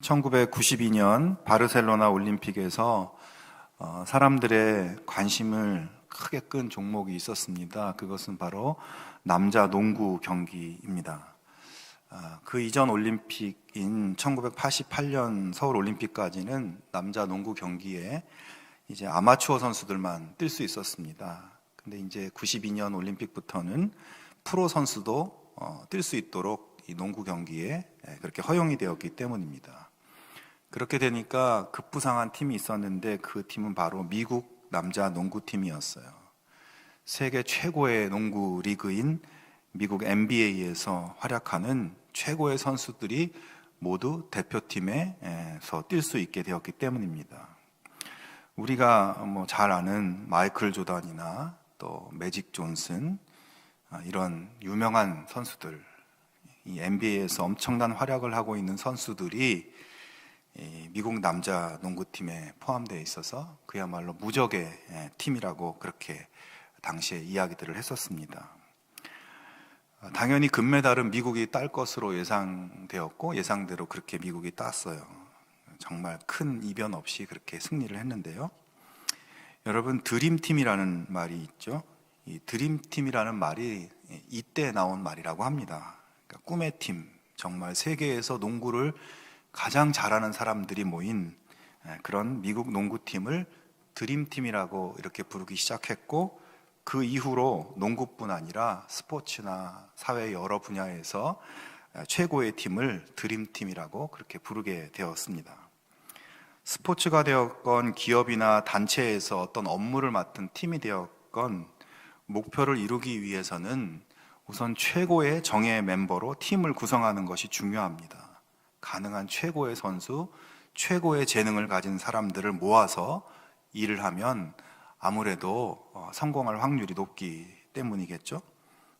1992년 바르셀로나 올림픽에서 사람들의 관심을 크게 끈 종목이 있었습니다. 그것은 바로 남자 농구 경기입니다. 그 이전 올림픽인 1988년 서울 올림픽까지는 남자 농구 경기에 이제 아마추어 선수들만 뛸 수 있었습니다. 근데 이제 92년 올림픽부터는 프로 선수도 뛸 수 있도록 이 농구 경기에 그렇게 허용이 되었기 때문입니다. 그렇게 되니까 급부상한 팀이 있었는데 그 팀은 바로 미국 남자 농구팀이었어요. 세계 최고의 농구 리그인 미국 NBA에서 활약하는 최고의 선수들이 모두 대표팀에서 뛸 수 있게 되었기 때문입니다. 우리가 잘 아는 마이클 조던이나 또 매직 존슨, 이런 유명한 선수들, 이 NBA에서 엄청난 활약을 하고 있는 선수들이 미국 남자 농구팀에 포함되어 있어서 그야말로 무적의 팀이라고 그렇게 당시에 이야기들을 했었습니다. 당연히 금메달은 미국이 딸 것으로 예상되었고 예상대로 그렇게 미국이 땄어요. 정말 큰 이변 없이 그렇게 승리를 했는데요. 여러분, 드림팀이라는 말이 있죠. 이 드림팀이라는 말이 이때 나온 말이라고 합니다. 그러니까 꿈의 팀, 정말 세계에서 농구를 가장 잘하는 사람들이 모인 그런 미국 농구팀을 드림팀이라고 이렇게 부르기 시작했고, 그 이후로 농구뿐 아니라 스포츠나 사회 여러 분야에서 최고의 팀을 드림팀이라고 그렇게 부르게 되었습니다. 스포츠가 되었건 기업이나 단체에서 어떤 업무를 맡은 팀이 되었건 목표를 이루기 위해서는 우선 최고의 정예 멤버로 팀을 구성하는 것이 중요합니다. 가능한 최고의 선수, 최고의 재능을 가진 사람들을 모아서 일을 하면 아무래도 성공할 확률이 높기 때문이겠죠.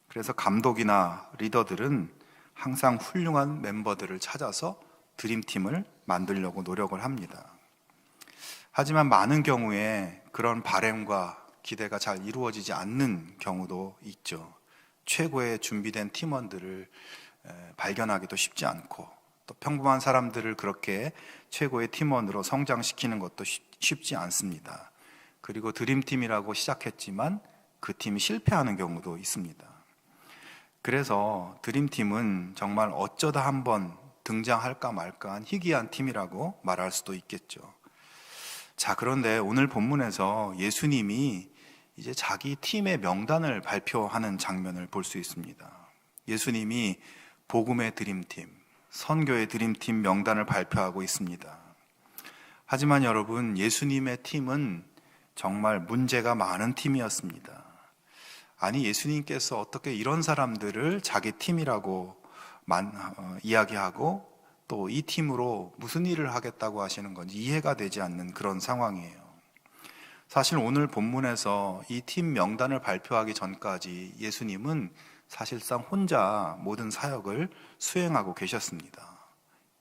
그래서 감독이나 리더들은 항상 훌륭한 멤버들을 찾아서 드림팀을 만들려고 노력을 합니다. 하지만 많은 경우에 그런 바람과 기대가 잘 이루어지지 않는 경우도 있죠. 최고의 준비된 팀원들을 발견하기도 쉽지 않고, 또 평범한 사람들을 그렇게 최고의 팀원으로 성장시키는 것도 쉽지 않습니다. 그리고 드림팀이라고 시작했지만 그 팀이 실패하는 경우도 있습니다. 그래서 드림팀은 정말 어쩌다 한번 등장할까 말까한 희귀한 팀이라고 말할 수도 있겠죠. 자, 그런데 오늘 본문에서 예수님이 이제 자기 팀의 명단을 발표하는 장면을 볼 수 있습니다. 예수님이 복음의 드림팀, 선교의 드림팀 명단을 발표하고 있습니다. 하지만 여러분, 예수님의 팀은 정말 문제가 많은 팀이었습니다. 아니, 예수님께서 어떻게 이런 사람들을 자기 팀이라고 이야기하고 또 이 팀으로 무슨 일을 하겠다고 하시는 건지 이해가 되지 않는 그런 상황이에요. 사실 오늘 본문에서 이 팀 명단을 발표하기 전까지 예수님은 사실상 혼자 모든 사역을 수행하고 계셨습니다.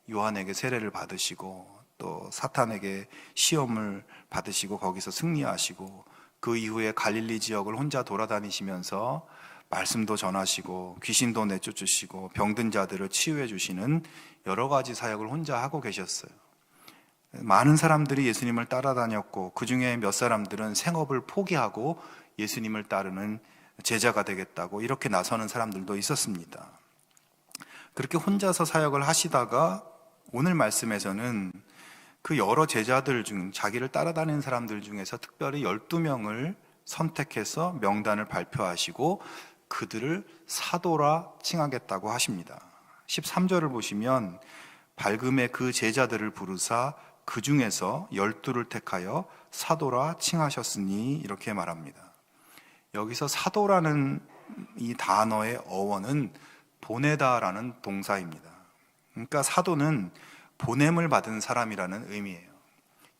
요한에게 세례를 받으시고 또 사탄에게 시험을 받으시고 거기서 승리하시고, 그 이후에 갈릴리 지역을 혼자 돌아다니시면서 말씀도 전하시고 귀신도 내쫓으시고 병든 자들을 치유해 주시는 여러 가지 사역을 혼자 하고 계셨어요. 많은 사람들이 예수님을 따라다녔고 그 중에 몇 사람들은 생업을 포기하고 예수님을 따르는 제자가 되겠다고 이렇게 나서는 사람들도 있었습니다. 그렇게 혼자서 사역을 하시다가 오늘 말씀에서는 그 여러 제자들 중 자기를 따라다니는 사람들 중에서 특별히 12명을 선택해서 명단을 발표하시고 그들을 사도라 칭하겠다고 하십니다. 13절을 보시면 밝음의 그 제자들을 부르사 그 중에서 12를 택하여 사도라 칭하셨으니 이렇게 말합니다. 여기서 사도라는 이 단어의 어원은 보내다라는 동사입니다. 그러니까 사도는 보냄을 받은 사람이라는 의미예요.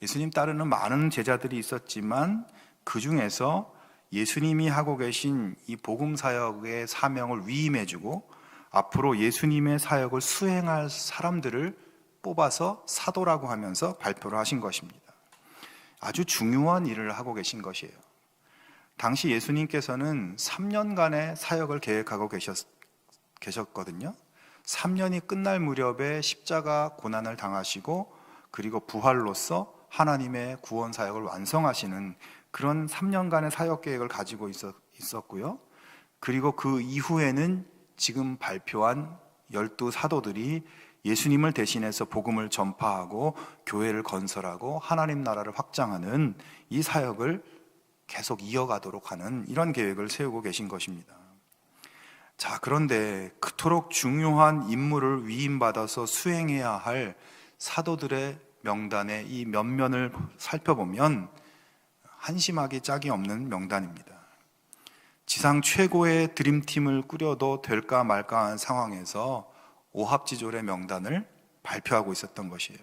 예수님 따르는 많은 제자들이 있었지만 그 중에서 예수님이 하고 계신 이 복음 사역의 사명을 위임해주고 앞으로 예수님의 사역을 수행할 사람들을 뽑아서 사도라고 하면서 발표를 하신 것입니다. 아주 중요한 일을 하고 계신 것이에요. 당시 예수님께서는 3년간의 사역을 계획하고 계셨거든요. 3년이 끝날 무렵에 십자가 고난을 당하시고 그리고 부활로서 하나님의 구원 사역을 완성하시는 그런 3년간의 사역 계획을 가지고 있었고요. 그리고 그 이후에는 지금 발표한 12 사도들이 예수님을 대신해서 복음을 전파하고 교회를 건설하고 하나님 나라를 확장하는 이 사역을 계속 이어가도록 하는 이런 계획을 세우고 계신 것입니다. 자, 그런데 그토록 중요한 임무를 위임받아서 수행해야 할 사도들의 명단의 이 면면을 살펴보면 한심하기 짝이 없는 명단입니다. 지상 최고의 드림팀을 꾸려도 될까 말까 한 상황에서 오합지졸의 명단을 발표하고 있었던 것이에요.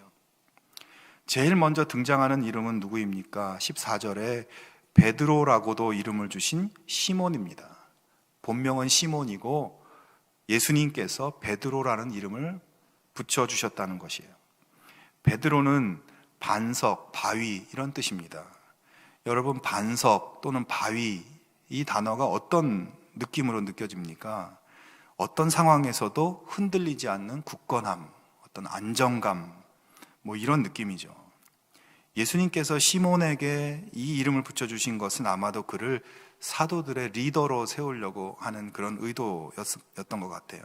제일 먼저 등장하는 이름은 누구입니까? 14절에 베드로라고도 이름을 주신 시몬입니다. 본명은 시몬이고 예수님께서 베드로라는 이름을 붙여주셨다는 것이에요. 베드로는 반석, 바위 이런 뜻입니다. 여러분, 반석 또는 바위 이 단어가 어떤 느낌으로 느껴집니까? 어떤 상황에서도 흔들리지 않는 굳건함, 어떤 안정감, 이런 느낌이죠. 예수님께서 시몬에게 이 이름을 붙여주신 것은 아마도 그를 사도들의 리더로 세우려고 하는 그런 의도였던 것 같아요.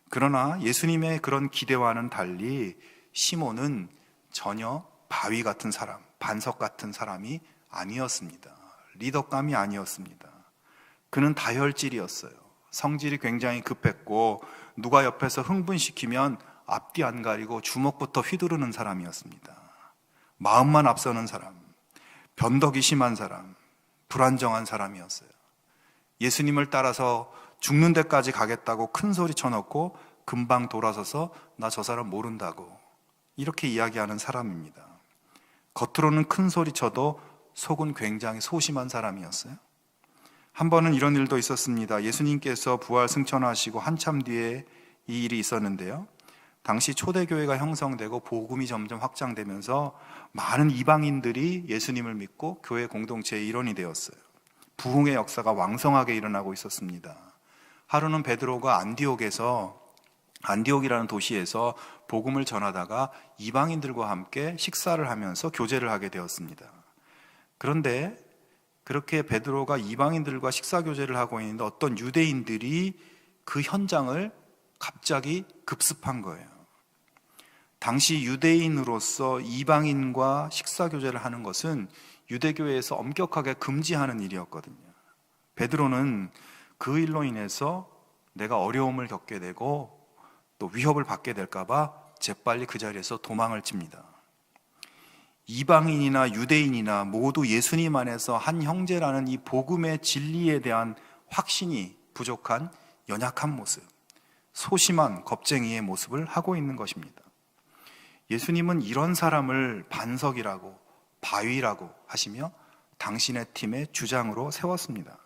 그러나 예수님의 그런 기대와는 달리 시몬은 전혀 바위 같은 사람, 반석 같은 사람이 아니었습니다. 리더감이 아니었습니다. 그는 다혈질이었어요. 성질이 굉장히 급했고 누가 옆에서 흥분시키면 앞뒤 안 가리고 주먹부터 휘두르는 사람이었습니다. 마음만 앞서는 사람, 변덕이 심한 사람, 불안정한 사람이었어요. 예수님을 따라서 죽는 데까지 가겠다고 큰 소리 쳐놓고 금방 돌아서서 나 저 사람 모른다고 이렇게 이야기하는 사람입니다. 겉으로는 큰 소리 쳐도 속은 굉장히 소심한 사람이었어요. 한 번은 이런 일도 있었습니다. 예수님께서 부활 승천하시고 한참 뒤에 이 일이 있었는데요. 당시 초대교회가 형성되고 복음이 점점 확장되면서 많은 이방인들이 예수님을 믿고 교회 공동체의 일원이 되었어요. 부흥의 역사가 왕성하게 일어나고 있었습니다. 하루는 베드로가 안디옥이라는 도시에서 복음을 전하다가 이방인들과 함께 식사를 하면서 교제를 하게 되었습니다. 그런데 그렇게 베드로가 이방인들과 식사 교제를 하고 있는데 어떤 유대인들이 그 현장을 갑자기 급습한 거예요. 당시 유대인으로서 이방인과 식사 교제를 하는 것은 유대교회에서 엄격하게 금지하는 일이었거든요. 베드로는 그 일로 인해서 내가 어려움을 겪게 되고 또 위협을 받게 될까 봐 재빨리 그 자리에서 도망을 칩니다. 이방인이나 유대인이나 모두 예수님 안에서 한 형제라는 이 복음의 진리에 대한 확신이 부족한 연약한 모습, 소심한 겁쟁이의 모습을 하고 있는 것입니다. 예수님은 이런 사람을 반석이라고 바위라고 하시며 당신의 팀의 주장으로 세웠습니다.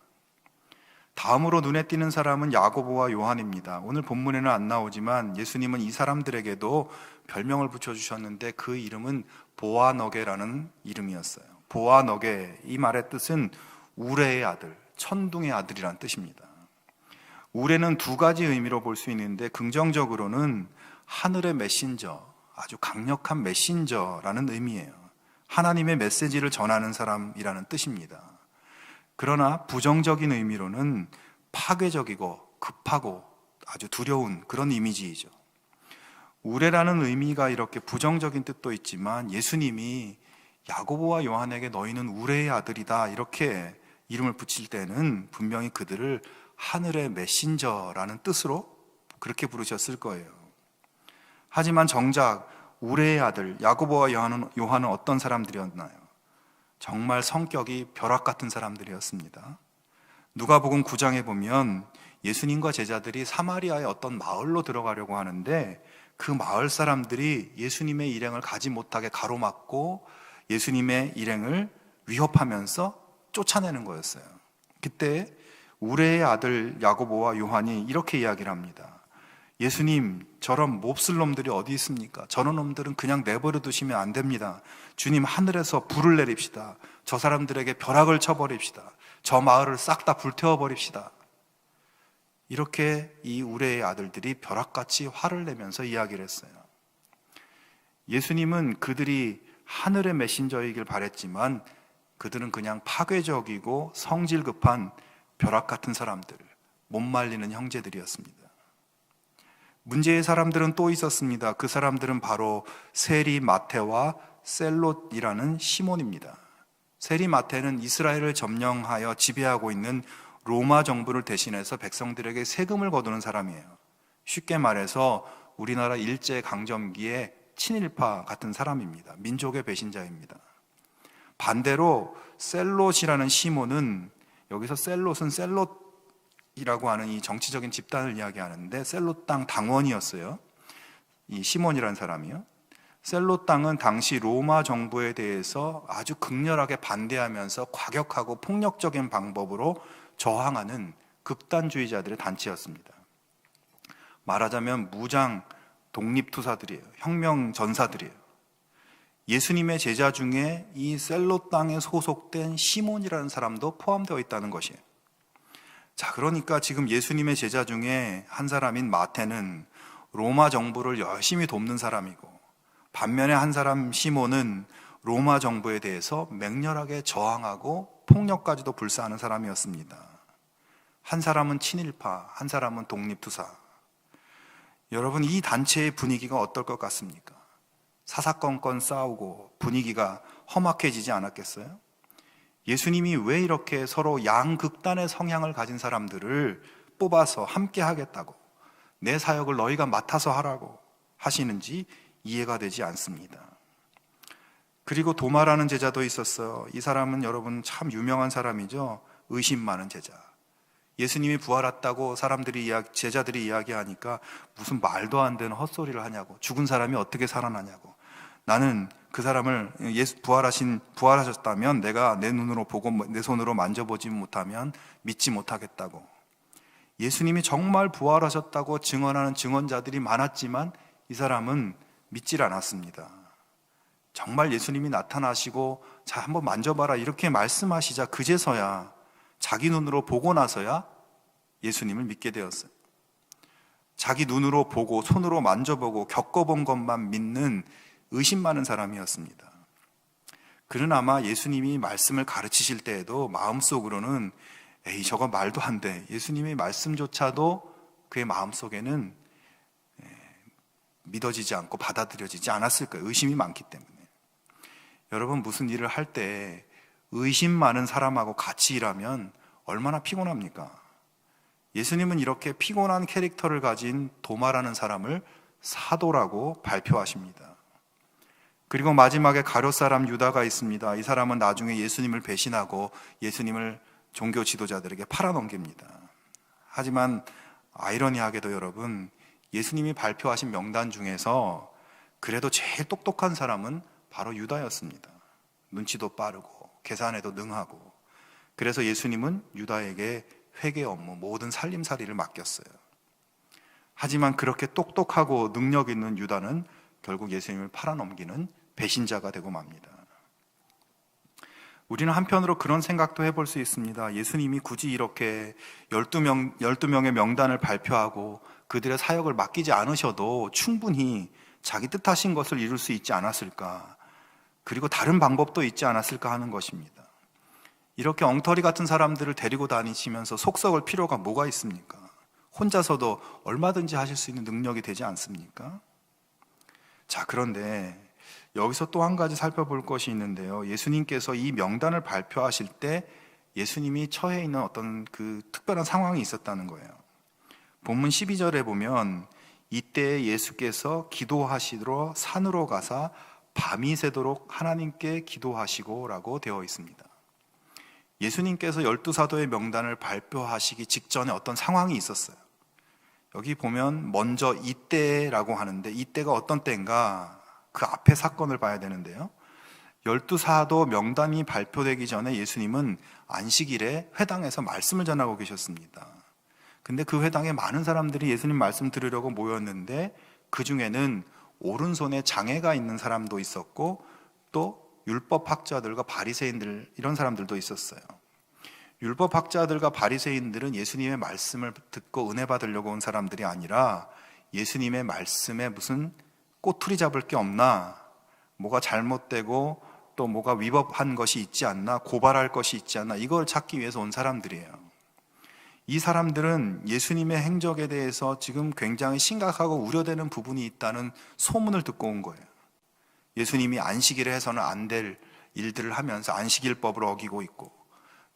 다음으로 눈에 띄는 사람은 야고보와 요한입니다. 오늘 본문에는 안 나오지만 예수님은 이 사람들에게도 별명을 붙여주셨는데 그 이름은 보아너게라는 이름이었어요. 보아너게, 이 말의 뜻은 우레의 아들, 천둥의 아들이란 뜻입니다. 우레는 두 가지 의미로 볼 수 있는데 긍정적으로는 하늘의 메신저, 아주 강력한 메신저라는 의미예요. 하나님의 메시지를 전하는 사람이라는 뜻입니다. 그러나 부정적인 의미로는 파괴적이고 급하고 아주 두려운 그런 이미지이죠. 우레라는 의미가 이렇게 부정적인 뜻도 있지만 예수님이 야고보와 요한에게 너희는 우레의 아들이다 이렇게 이름을 붙일 때는 분명히 그들을 하늘의 메신저라는 뜻으로 그렇게 부르셨을 거예요. 하지만 정작 우레의 아들 야고보와 요한은 어떤 사람들이었나요? 정말 성격이 벼락 같은 사람들이었습니다. 누가복음 9장에 보면 예수님과 제자들이 사마리아의 어떤 마을로 들어가려고 하는데 그 마을 사람들이 예수님의 일행을 가지 못하게 가로막고 예수님의 일행을 위협하면서 쫓아내는 거였어요. 그때 우레의 아들 야고보와 요한이 이렇게 이야기를 합니다. 예수님, 저런 몹쓸 놈들이 어디 있습니까? 저런 놈들은 그냥 내버려 두시면 안 됩니다. 주님, 하늘에서 불을 내립시다. 저 사람들에게 벼락을 쳐버립시다. 저 마을을 싹 다 불태워 버립시다. 이렇게 이 우레의 아들들이 벼락같이 화를 내면서 이야기를 했어요. 예수님은 그들이 하늘의 메신저이길 바랬지만 그들은 그냥 파괴적이고 성질 급한 벼락 같은 사람들, 못 말리는 형제들이었습니다. 문제의 사람들은 또 있었습니다. 그 사람들은 바로 세리 마테와 셀롯이라는 시몬입니다. 세리 마테는 이스라엘을 점령하여 지배하고 있는 로마 정부를 대신해서 백성들에게 세금을 거두는 사람이에요. 쉽게 말해서 우리나라 일제강점기의 친일파 같은 사람입니다. 민족의 배신자입니다. 반대로 셀롯이라는 시몬은, 여기서 셀롯은 셀롯이라고 하는 이 정치적인 집단을 이야기하는데 셀롯 땅 당원이었어요. 이 시몬이라는 사람이요. 셀롯 땅은 당시 로마 정부에 대해서 아주 극렬하게 반대하면서 과격하고 폭력적인 방법으로 저항하는 극단주의자들의 단체였습니다. 말하자면 무장 독립투사들이에요. 혁명 전사들이에요. 예수님의 제자 중에 이 셀롯 땅에 소속된 시몬이라는 사람도 포함되어 있다는 것이에요. 자, 그러니까 지금 예수님의 제자 중에 한 사람인 마태는 로마 정부를 열심히 돕는 사람이고, 반면에 한 사람 시몬은 로마 정부에 대해서 맹렬하게 저항하고 폭력까지도 불사하는 사람이었습니다. 한 사람은 친일파, 한 사람은 독립투사. 여러분, 이 단체의 분위기가 어떨 것 같습니까? 사사건건 싸우고 분위기가 험악해지지 않았겠어요? 예수님이 왜 이렇게 서로 양극단의 성향을 가진 사람들을 뽑아서 함께 하겠다고, 내 사역을 너희가 맡아서 하라고 하시는지 이해가 되지 않습니다. 그리고 도마라는 제자도 있었어요. 이 사람은 여러분 참 유명한 사람이죠. 의심 많은 제자. 예수님이 부활했다고 제자들이 이야기하니까 무슨 말도 안 되는 헛소리를 하냐고, 죽은 사람이 어떻게 살아나냐고, 나는 그 사람을 부활하셨다면 내가 내 눈으로 보고 내 손으로 만져보지 못하면 믿지 못하겠다고. 예수님이 정말 부활하셨다고 증언하는 증언자들이 많았지만 이 사람은 믿질 않았습니다. 정말 예수님이 나타나시고 자, 한번 만져봐라 이렇게 말씀하시자 그제서야, 자기 눈으로 보고 나서야 예수님을 믿게 되었어요. 자기 눈으로 보고 손으로 만져보고 겪어본 것만 믿는 의심 많은 사람이었습니다. 그는 아마 예수님이 말씀을 가르치실 때에도 마음속으로는 에이, 저거 말도 안 돼, 예수님의 말씀조차도 그의 마음속에는 믿어지지 않고 받아들여지지 않았을 거예요. 의심이 많기 때문에. 여러분, 무슨 일을 할 때 의심 많은 사람하고 같이 일하면 얼마나 피곤합니까? 예수님은 이렇게 피곤한 캐릭터를 가진 도마라는 사람을 사도라고 발표하십니다. 그리고 마지막에 가룟 사람 유다가 있습니다. 이 사람은 나중에 예수님을 배신하고 예수님을 종교 지도자들에게 팔아넘깁니다. 하지만 아이러니하게도 여러분, 예수님이 발표하신 명단 중에서 그래도 제일 똑똑한 사람은 바로 유다였습니다. 눈치도 빠르고 계산에도 능하고. 그래서 예수님은 유다에게 회개 업무, 모든 살림살이를 맡겼어요. 하지만 그렇게 똑똑하고 능력 있는 유다는 결국 예수님을 팔아넘기는 배신자가 되고 맙니다. 우리는 한편으로 그런 생각도 해볼 수 있습니다. 예수님이 굳이 이렇게 12명의 명단을 발표하고 그들의 사역을 맡기지 않으셔도 충분히 자기 뜻하신 것을 이룰 수 있지 않았을까, 그리고 다른 방법도 있지 않았을까 하는 것입니다. 이렇게 엉터리 같은 사람들을 데리고 다니시면서 속 썩을 필요가 뭐가 있습니까? 혼자서도 얼마든지 하실 수 있는 능력이 되지 않습니까? 자, 그런데 여기서 또 한 가지 살펴볼 것이 있는데요. 예수님께서 이 명단을 발표하실 때 예수님이 처해 있는 어떤 그 특별한 상황이 있었다는 거예요. 본문 12절에 보면 이때 예수께서 기도하시러 산으로 가사 밤이 새도록 하나님께 기도하시고 라고 되어 있습니다. 예수님께서 12사도의 명단을 발표하시기 직전에 어떤 상황이 있었어요. 여기 보면 먼저 이때라고 하는데, 이때가 어떤 때인가, 그 앞에 사건을 봐야 되는데요. 12사도 명단이 발표되기 전에 예수님은 안식일에 회당에서 말씀을 전하고 계셨습니다. 근데 그 회당에 많은 사람들이 예수님 말씀 들으려고 모였는데 그 중에는 오른손에 장애가 있는 사람도 있었고 또 율법학자들과 바리새인들, 이런 사람들도 있었어요. 율법학자들과 바리새인들은 예수님의 말씀을 듣고 은혜 받으려고 온 사람들이 아니라 예수님의 말씀에 무슨 꼬투리 잡을 게 없나, 뭐가 잘못되고 또 뭐가 위법한 것이 있지 않나, 고발할 것이 있지 않나, 이걸 찾기 위해서 온 사람들이에요. 이 사람들은 예수님의 행적에 대해서 지금 굉장히 심각하고 우려되는 부분이 있다는 소문을 듣고 온 거예요. 예수님이 안식일에 해서는 안 될 일들을 하면서 안식일법을 어기고 있고,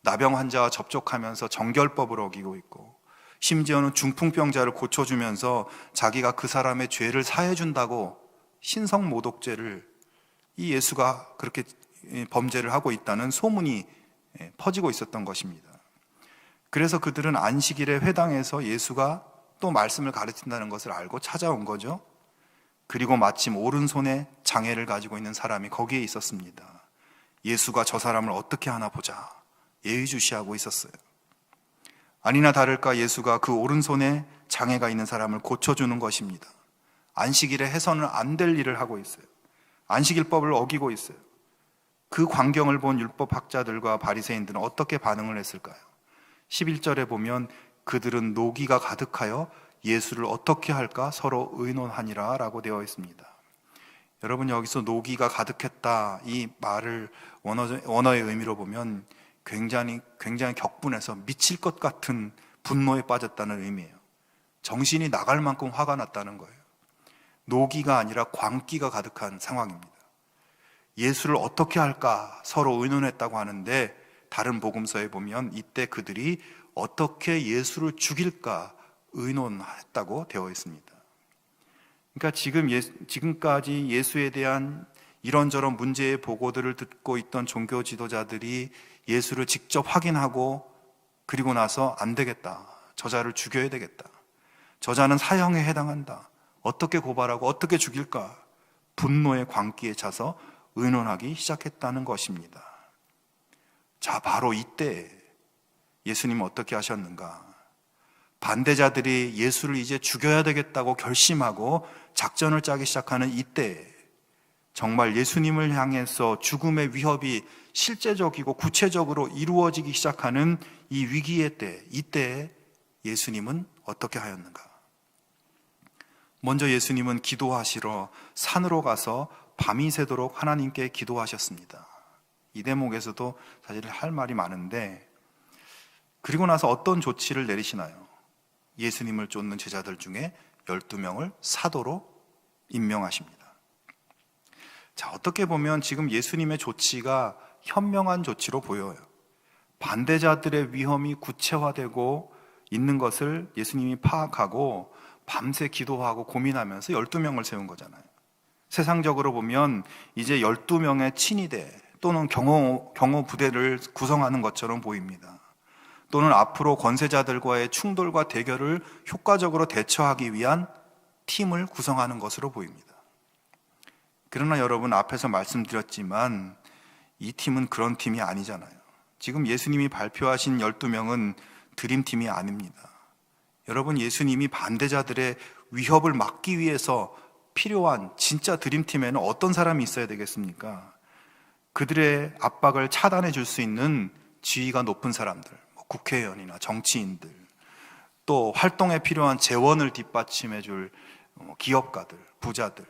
나병 환자와 접촉하면서 정결법을 어기고 있고, 심지어는 중풍병자를 고쳐주면서 자기가 그 사람의 죄를 사해준다고 신성모독죄를, 이 예수가 그렇게 범죄를 하고 있다는 소문이 퍼지고 있었던 것입니다. 그래서 그들은 안식일에 회당에서 예수가 또 말씀을 가르친다는 것을 알고 찾아온 거죠. 그리고 마침 오른손에 장애를 가지고 있는 사람이 거기에 있었습니다. 예수가 저 사람을 어떻게 하나 보자 예의주시하고 있었어요. 아니나 다를까 예수가 그 오른손에 장애가 있는 사람을 고쳐주는 것입니다. 안식일에 해서는 안 될 일을 하고 있어요. 안식일법을 어기고 있어요. 그 광경을 본 율법학자들과 바리새인들은 어떻게 반응을 했을까요? 11절에 보면 그들은 노기가 가득하여 예수를 어떻게 할까 서로 의논하니라 라고 되어 있습니다. 여러분, 여기서 노기가 가득했다, 이 말을 원어의 의미로 보면 굉장히 격분해서 미칠 것 같은 분노에 빠졌다는 의미예요. 정신이 나갈 만큼 화가 났다는 거예요. 노기가 아니라 광기가 가득한 상황입니다. 예수를 어떻게 할까 서로 의논했다고 하는데, 다른 복음서에 보면 이때 그들이 어떻게 예수를 죽일까 의논했다고 되어 있습니다. 그러니까 지금까지 예수에 대한 이런저런 문제의 보고들을 듣고 있던 종교 지도자들이 예수를 직접 확인하고, 그리고 나서 안 되겠다, 저자를 죽여야 되겠다, 저자는 사형에 해당한다, 어떻게 고발하고 어떻게 죽일까, 분노의 광기에 차서 의논하기 시작했다는 것입니다. 자, 바로 이때 예수님은 어떻게 하셨는가? 반대자들이 예수를 이제 죽여야 되겠다고 결심하고 작전을 짜기 시작하는 이때, 정말 예수님을 향해서 죽음의 위협이 실제적이고 구체적으로 이루어지기 시작하는 이 위기의 때, 이때 예수님은 어떻게 하였는가? 먼저 예수님은 기도하시러 산으로 가서 밤이 새도록 하나님께 기도하셨습니다. 이 대목에서도 사실 할 말이 많은데, 그리고 나서 어떤 조치를 내리시나요? 예수님을 쫓는 제자들 중에 12명을 사도로 임명하십니다. 자, 어떻게 보면 지금 예수님의 조치가 현명한 조치로 보여요. 반대자들의 위험이 구체화되고 있는 것을 예수님이 파악하고 밤새 기도하고 고민하면서 12명을 세운 거잖아요. 세상적으로 보면 이제 12명의 친위대 또는 경호 부대를 구성하는 것처럼 보입니다. 또는 앞으로 권세자들과의 충돌과 대결을 효과적으로 대처하기 위한 팀을 구성하는 것으로 보입니다. 그러나 여러분, 앞에서 말씀드렸지만 이 팀은 그런 팀이 아니잖아요. 지금 예수님이 발표하신 12명은 드림팀이 아닙니다. 여러분, 예수님이 반대자들의 위협을 막기 위해서 필요한 진짜 드림팀에는 어떤 사람이 있어야 되겠습니까? 그들의 압박을 차단해 줄 수 있는 지위가 높은 사람들, 국회의원이나 정치인들, 또 활동에 필요한 재원을 뒷받침해 줄 기업가들, 부자들,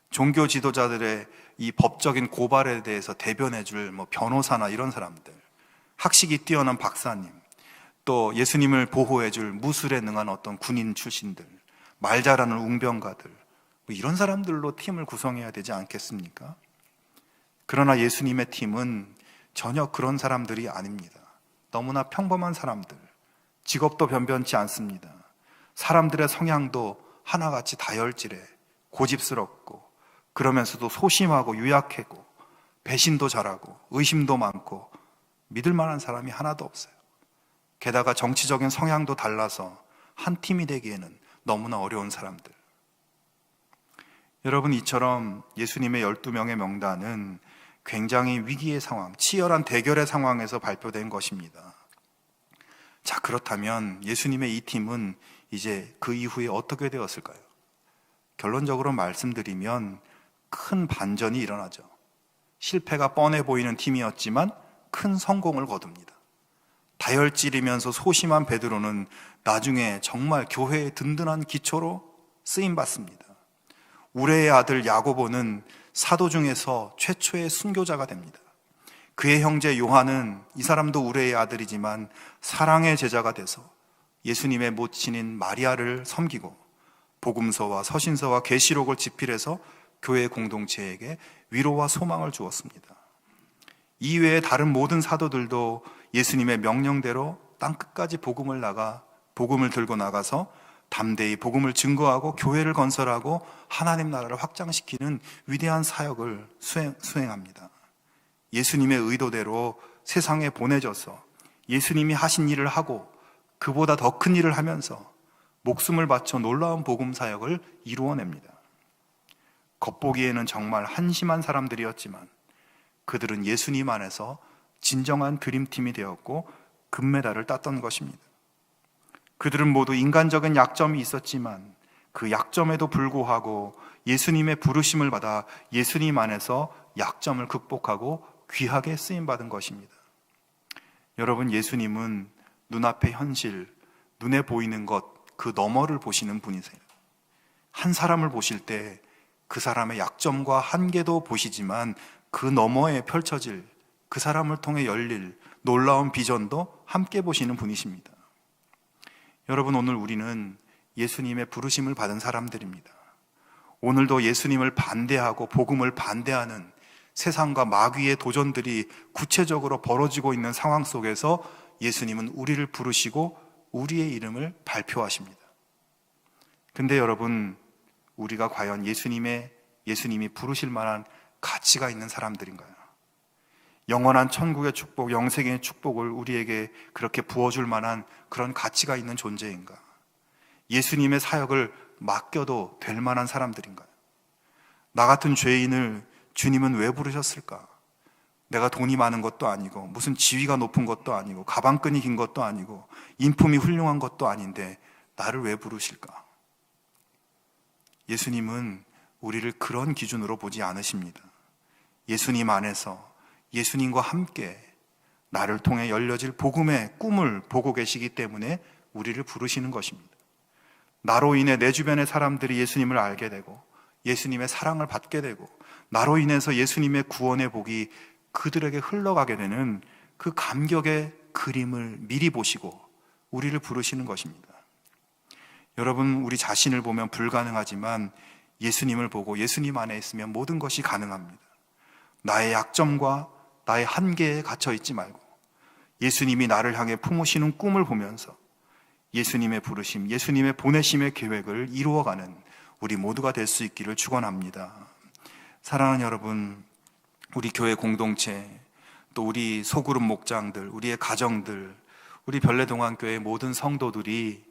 종교 지도자들의 이 법적인 고발에 대해서 대변해 줄 변호사나 이런 사람들, 학식이 뛰어난 박사님, 또 예수님을 보호해 줄 무술에 능한 어떤 군인 출신들, 말 잘하는 웅변가들, 이런 사람들로 팀을 구성해야 되지 않겠습니까? 그러나 예수님의 팀은 전혀 그런 사람들이 아닙니다. 너무나 평범한 사람들, 직업도 변변치 않습니다. 사람들의 성향도 하나같이 다혈질해 고집스럽고, 그러면서도 소심하고 유약하고 배신도 잘하고 의심도 많고 믿을 만한 사람이 하나도 없어요. 게다가 정치적인 성향도 달라서 한 팀이 되기에는 너무나 어려운 사람들. 여러분, 이처럼 예수님의 12명의 명단은 굉장히 위기의 상황, 치열한 대결의 상황에서 발표된 것입니다. 자, 그렇다면 예수님의 이 팀은 이제 그 이후에 어떻게 되었을까요? 결론적으로 말씀드리면 큰 반전이 일어나죠. 실패가 뻔해 보이는 팀이었지만 큰 성공을 거둡니다. 다혈질이면서 소심한 베드로는 나중에 정말 교회의 든든한 기초로 쓰임받습니다. 우레의 아들 야고보는 사도 중에서 최초의 순교자가 됩니다. 그의 형제 요한은, 이 사람도 우레의 아들이지만 사랑의 제자가 돼서 예수님의 모친인 마리아를 섬기고 복음서와 서신서와 계시록을 집필해서 교회 공동체에게 위로와 소망을 주었습니다. 이외에 다른 모든 사도들도 예수님의 명령대로 땅끝까지 복음을 들고 나가서 담대히 복음을 증거하고 교회를 건설하고 하나님 나라를 확장시키는 위대한 사역을 수행합니다. 예수님의 의도대로 세상에 보내져서 예수님이 하신 일을 하고 그보다 더 큰 일을 하면서 목숨을 바쳐 놀라운 복음 사역을 이루어냅니다. 겉보기에는 정말 한심한 사람들이었지만 그들은 예수님 안에서 진정한 드림팀이 되었고 금메달을 땄던 것입니다. 그들은 모두 인간적인 약점이 있었지만 그 약점에도 불구하고 예수님의 부르심을 받아 예수님 안에서 약점을 극복하고 귀하게 쓰임받은 것입니다. 여러분, 예수님은 눈앞의 현실, 눈에 보이는 것, 그 너머를 보시는 분이세요. 한 사람을 보실 때 그 사람의 약점과 한계도 보시지만 그 너머에 펼쳐질, 그 사람을 통해 열릴 놀라운 비전도 함께 보시는 분이십니다. 여러분, 오늘 우리는 예수님의 부르심을 받은 사람들입니다. 오늘도 예수님을 반대하고 복음을 반대하는 세상과 마귀의 도전들이 구체적으로 벌어지고 있는 상황 속에서 예수님은 우리를 부르시고 우리의 이름을 발표하십니다. 근데 여러분, 우리가 과연 예수님이 부르실 만한 가치가 있는 사람들인가요? 영원한 천국의 축복, 영생의 축복을 우리에게 그렇게 부어줄 만한 그런 가치가 있는 존재인가? 예수님의 사역을 맡겨도 될 만한 사람들인가요? 나 같은 죄인을 주님은 왜 부르셨을까? 내가 돈이 많은 것도 아니고 무슨 지위가 높은 것도 아니고 가방끈이 긴 것도 아니고 인품이 훌륭한 것도 아닌데 나를 왜 부르실까? 예수님은 우리를 그런 기준으로 보지 않으십니다. 예수님 안에서 예수님과 함께 나를 통해 열려질 복음의 꿈을 보고 계시기 때문에 우리를 부르시는 것입니다. 나로 인해 내 주변의 사람들이 예수님을 알게 되고 예수님의 사랑을 받게 되고 나로 인해서 예수님의 구원의 복이 그들에게 흘러가게 되는 그 감격의 그림을 미리 보시고 우리를 부르시는 것입니다. 여러분, 우리 자신을 보면 불가능하지만 예수님을 보고 예수님 안에 있으면 모든 것이 가능합니다. 나의 약점과 나의 한계에 갇혀 있지 말고 예수님이 나를 향해 품으시는 꿈을 보면서 예수님의 부르심, 예수님의 보내심의 계획을 이루어가는 우리 모두가 될 수 있기를 축원합니다. 사랑하는 여러분, 우리 교회 공동체, 또 우리 소그룹 목장들, 우리의 가정들, 우리 별내동안교회 모든 성도들이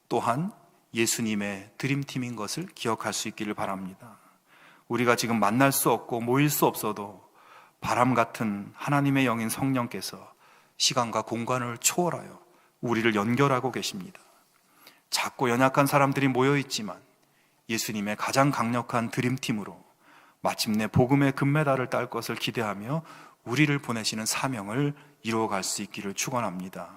또한 예수님의 드림팀인 것을 기억할 수 있기를 바랍니다. 우리가 지금 만날 수 없고 모일 수 없어도 바람 같은 하나님의 영인 성령께서 시간과 공간을 초월하여 우리를 연결하고 계십니다. 작고 연약한 사람들이 모여있지만 예수님의 가장 강력한 드림팀으로 마침내 복음의 금메달을 딸 것을 기대하며 우리를 보내시는 사명을 이루어갈 수 있기를 축원합니다.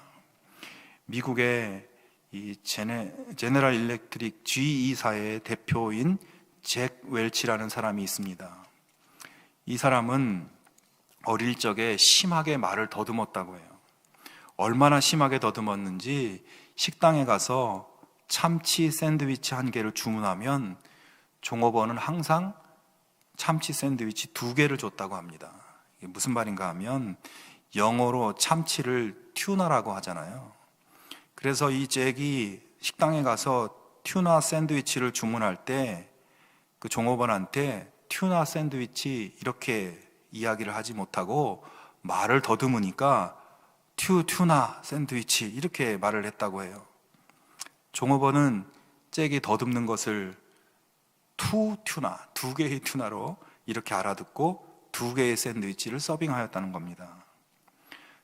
미국의 이 제너럴 일렉트릭 GE사의 대표인 잭 웰치라는 사람이 있습니다. 이 사람은 어릴 적에 심하게 말을 더듬었다고 해요. 얼마나 심하게 더듬었는지 식당에 가서 참치 샌드위치 1개를 주문하면 종업원은 항상 참치 샌드위치 2개를 줬다고 합니다. 이게 무슨 말인가 하면 영어로 참치를 튜나라고 하잖아요. 그래서 이 잭이 식당에 가서 튜나 샌드위치를 주문할 때 그 종업원한테 튜나 샌드위치 이렇게 이야기를 하지 못하고 말을 더듬으니까 튜나 샌드위치 이렇게 말을 했다고 해요. 종업원은 잭이 더듬는 것을 튜나, 2개의 튜나로 이렇게 알아듣고 2개의 샌드위치를 서빙하였다는 겁니다.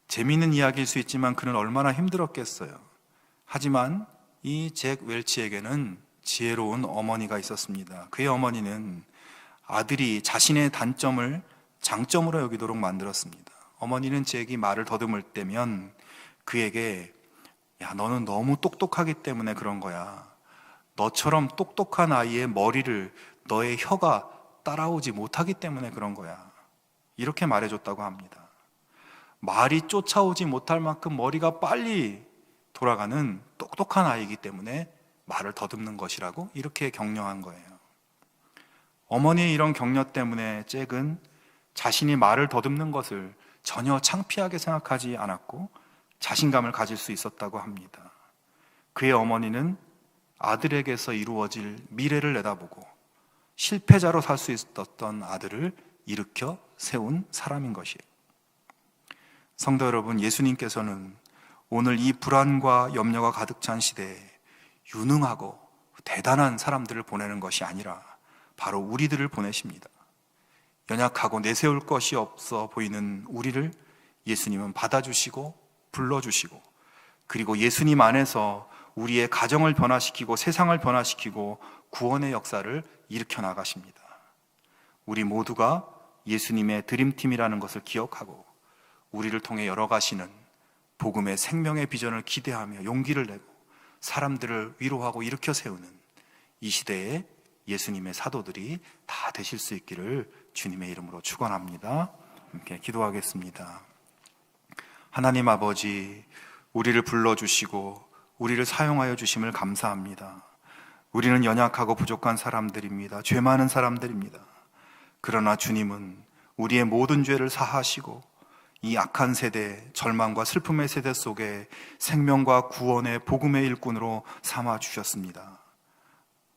재미있는 이야기일 수 있지만 그는 얼마나 힘들었겠어요. 하지만 이 잭 웰치에게는 지혜로운 어머니가 있었습니다. 그의 어머니는 아들이 자신의 단점을 장점으로 여기도록 만들었습니다. 어머니는 잭이 말을 더듬을 때면 그에게 야, 너는 너무 똑똑하기 때문에 그런 거야. 너처럼 똑똑한 아이의 머리를 너의 혀가 따라오지 못하기 때문에 그런 거야. 이렇게 말해줬다고 합니다. 말이 쫓아오지 못할 만큼 머리가 빨리 돌아가는 똑똑한 아이이기 때문에 말을 더듬는 것이라고 이렇게 격려한 거예요. 어머니의 이런 격려 때문에 잭은 자신이 말을 더듬는 것을 전혀 창피하게 생각하지 않았고 자신감을 가질 수 있었다고 합니다. 그의 어머니는 아들에게서 이루어질 미래를 내다보고 실패자로 살 수 있었던 아들을 일으켜 세운 사람인 것이에요. 성도 여러분, 예수님께서는 오늘 이 불안과 염려가 가득 찬 시대에 유능하고 대단한 사람들을 보내는 것이 아니라 바로 우리들을 보내십니다. 연약하고 내세울 것이 없어 보이는 우리를 예수님은 받아주시고 불러주시고, 그리고 예수님 안에서 우리의 가정을 변화시키고 세상을 변화시키고 구원의 역사를 일으켜 나가십니다. 우리 모두가 예수님의 드림팀이라는 것을 기억하고 우리를 통해 열어가시는 복음의 생명의 비전을 기대하며 용기를 내고 사람들을 위로하고 일으켜 세우는 이 시대에 예수님의 사도들이 다 되실 수 있기를 주님의 이름으로 축원합니다. 함께 기도하겠습니다. 하나님 아버지, 우리를 불러주시고 우리를 사용하여 주심을 감사합니다. 우리는 연약하고 부족한 사람들입니다. 죄 많은 사람들입니다. 그러나 주님은 우리의 모든 죄를 사하시고 이 악한 세대, 절망과 슬픔의 세대 속에 생명과 구원의 복음의 일꾼으로 삼아 주셨습니다.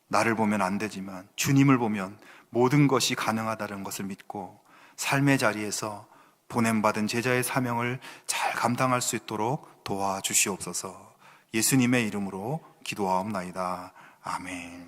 나를 보면 안 되지만 주님을 보면 모든 것이 가능하다는 것을 믿고 삶의 자리에서 보냄받은 제자의 사명을 잘 감당할 수 있도록 도와주시옵소서. 예수님의 이름으로 기도하옵나이다. 아멘.